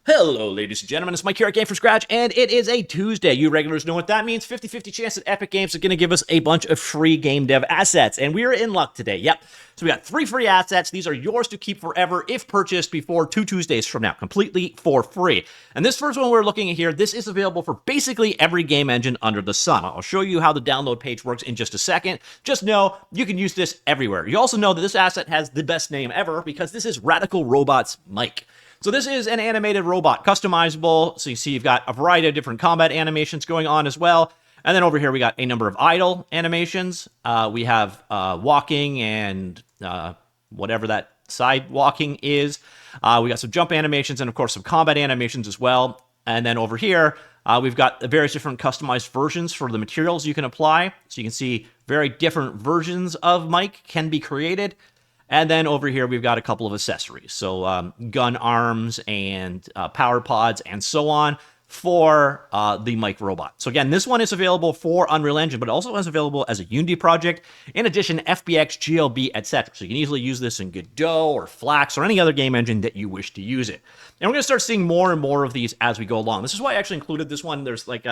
Hello, ladies and gentlemen. It's Mike here at Gamefromscratch, and it is a Tuesday. You regulars know what that means. 50-50 chance that Epic Games are going to give us a bunch of free game dev assets, and we are in luck today. Yep. So we got 3 free assets. These are yours to keep forever if purchased before 2 Tuesdays from now, completely for free. And this first one we're looking at here, this is available for basically every game engine under the sun. I'll show you how the download page works in just a second. Just know you can use this everywhere. You also know that this asset has the best name ever because this is Radical Robots Mike. So this is an animated robot, customizable. So you see you've got a variety of different combat animations going on as well. And then over here we got a number of idle animations. We have walking and whatever that side walking is. We got some jump animations and of course some combat animations as well. And then over here we've got the various different customized versions for the materials you can apply. So you can see very different versions of Mike can be created. And then over here, we've got a couple of accessories. So gun arms and power pods and so on for the Mike robot. So again, this one is available for Unreal Engine, but it also is available as a Unity project. In addition, FBX, GLB, etc. So you can easily use this in Godot or Flax or any other game engine that you wish to use it. And we're going to start seeing more and more of these as we go along. This is why I actually included this one. There's like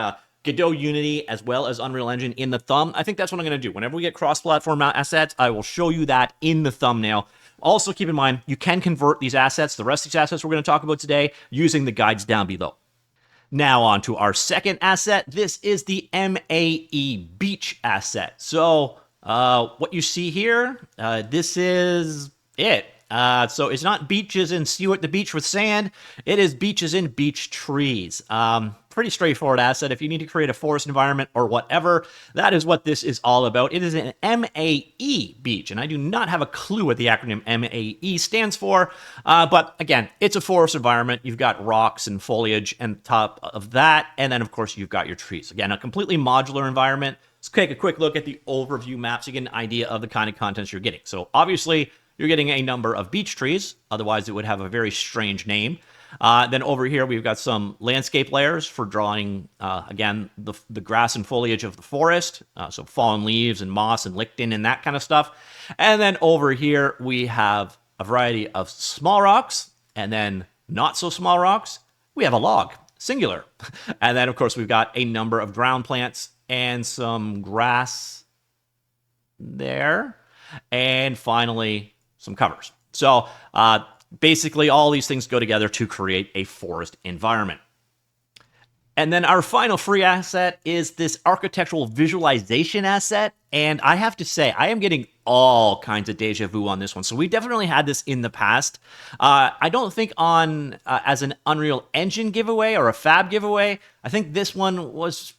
Godot, Unity, as well as Unreal Engine in the thumb. I think that's what I'm going to do. Whenever we get cross-platform assets, I will show you that in the thumbnail. Also, keep in mind, you can convert these assets, the rest of these assets we're going to talk about today, using the guides down below. Now on to our second asset. This is the MAE Beach asset. So what you see here, this is it. So it's not beaches and see you at the beach with sand. It is beaches and beach trees. Pretty straightforward asset. If you need to create a forest environment or whatever, that is what this is all about. It is an MAE beach, and I do not have a clue what the acronym MAE stands for. But again, it's a forest environment. You've got rocks and foliage on top of that, and then of course you've got your trees. Again, a completely modular environment. Let's take a quick look at the overview map so you get an idea of the kind of contents you're getting. So obviously, you're getting a number of beach trees. Otherwise, it would have a very strange name. Then over here, we've got some landscape layers for drawing, again, the grass and foliage of the forest. So fallen leaves and moss and lichen and that kind of stuff. And then over here, we have a variety of small rocks and then not so small rocks. We have a log, singular. And then, of course, we've got a number of ground plants and some grass there. And finally, some covers. So basically, all these things go together to create a forest environment. And then our final free asset is this architectural visualization asset. And I have to say, I am getting all kinds of deja vu on this one. So we definitely had this in the past. I don't think on as an Unreal Engine giveaway or a Fab giveaway. I think this one was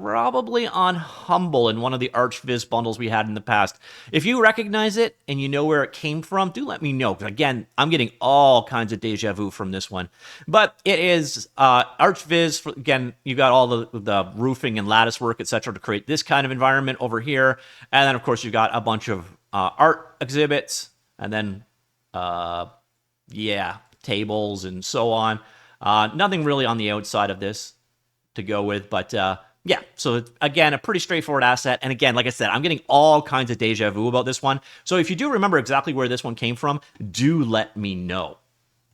probably on Humble in one of the ArchViz bundles we had in the past. If you recognize it and you know where it came from, do let me know. Again, I'm getting all kinds of deja vu from this one. But it is ArchViz. Again, you got all the roofing and lattice work, etc., to create this kind of environment over here. And then, of course, you got a bunch of art exhibits and then, tables and so on. Nothing really on the outside of this to go with, but yeah, so again, a pretty straightforward asset. And again, like I said, I'm getting all kinds of deja vu about this one. So if you do remember exactly where this one came from, do let me know.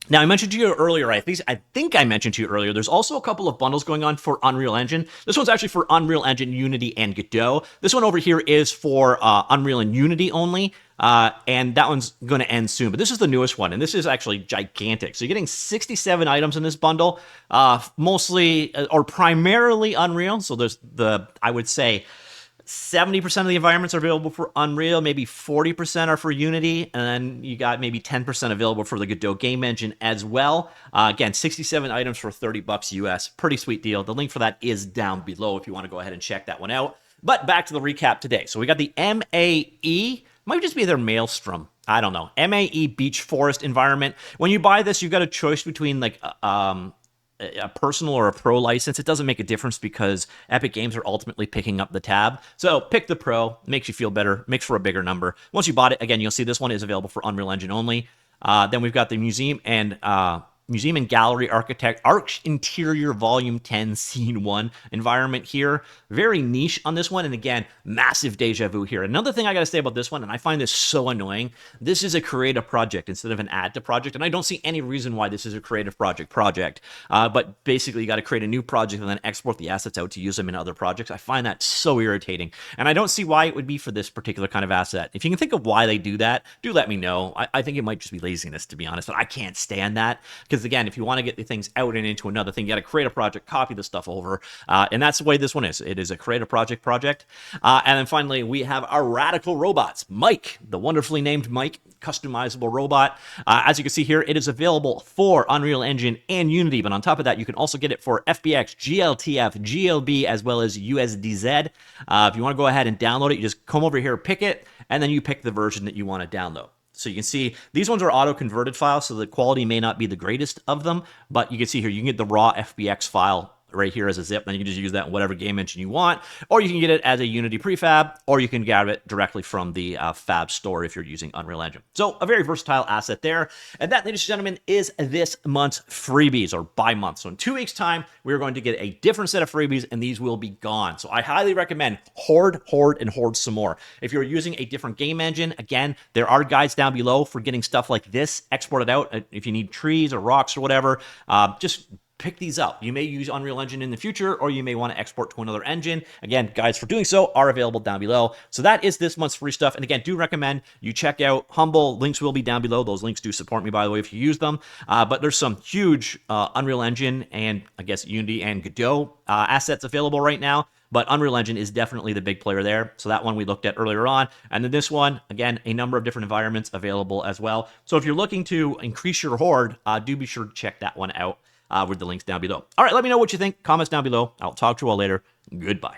Now, I mentioned to you earlier, I think I mentioned to you earlier, there's also a couple of bundles going on for Unreal Engine. This one's actually for Unreal Engine, Unity, and Godot. This one over here is for Unreal and Unity only. And that one's going to end soon. But this is the newest one, and this is actually gigantic. So you're getting 67 items in this bundle, mostly or primarily Unreal. So there's I would say, 70% of the environments are available for Unreal, maybe 40% are for Unity, and then you got maybe 10% available for the Godot game engine as well. Again, 67 items for $30 US. Pretty sweet deal. The link for that is down below if you want to go ahead and check that one out. But back to the recap today. So we got the MAE. Might just be their Maelstrom. I don't know. MAE Beach Forest Environment. When you buy this, you've got a choice between like a personal or a pro license. It doesn't make a difference because Epic Games are ultimately picking up the tab. So pick the pro, makes you feel better, makes for a bigger number. Once you bought it, again, you'll see this one is available for Unreal Engine only. Then we've got the museum and Museum and Gallery Architect, Arch Interior Volume 10, Scene 1 environment here. Very niche on this one, and again, massive deja vu here. Another thing I gotta say about this one, and I find this so annoying, this is a creative project instead of an add to project, and I don't see any reason why this is a creative project. But basically, you gotta create a new project and then export the assets out to use them in other projects. I find that so irritating, and I don't see why it would be for this particular kind of asset. If you can think of why they do that, do let me know. I think it might just be laziness, to be honest, but I can't stand that, because again, if you want to get the things out and into another thing, you got to create a project, copy the stuff over, and that's the way this one is. It is a create a project. And then finally, we have our radical robots. Mike, the wonderfully named Mike, customizable robot. As you can see here, it is available for Unreal Engine and Unity, but on top of that, you can also get it for FBX, GLTF, GLB, as well as USDZ. If you want to go ahead and download it, you just come over here, pick it, and then you pick the version that you want to download. So you can see these ones are auto-converted files, so the quality may not be the greatest of them, but you can see here, you can get the raw FBX file right here as a zip, and you can just use that in whatever game engine you want, or you can get it as a Unity prefab, or you can grab it directly from the fab store if you're using Unreal Engine. So a very versatile asset there. And that, ladies and gentlemen, is this month's freebies, or by month. So in 2 weeks' time, we're going to get a different set of freebies, and these will be gone. So I highly recommend hoard, and hoard some more. If you're using a different game engine, again, there are guides down below for getting stuff like this exported out. If you need trees or rocks or whatever, just pick these up. You may use Unreal Engine in the future, or you may want to export to another engine. Again, guides for doing so are available down below. So that is this month's free stuff. And again, do recommend you check out Humble. Links will be down below. Those links do support me, by the way, if you use them. But there's some huge Unreal Engine and I guess Unity and Godot assets available right now. But Unreal Engine is definitely the big player there. So that one we looked at earlier on. And then this one, again, a number of different environments available as well. So if you're looking to increase your hoard, do be sure to check that one out with the links down below. All right, let me know what you think. Comments down below. I'll talk to you all later. Goodbye.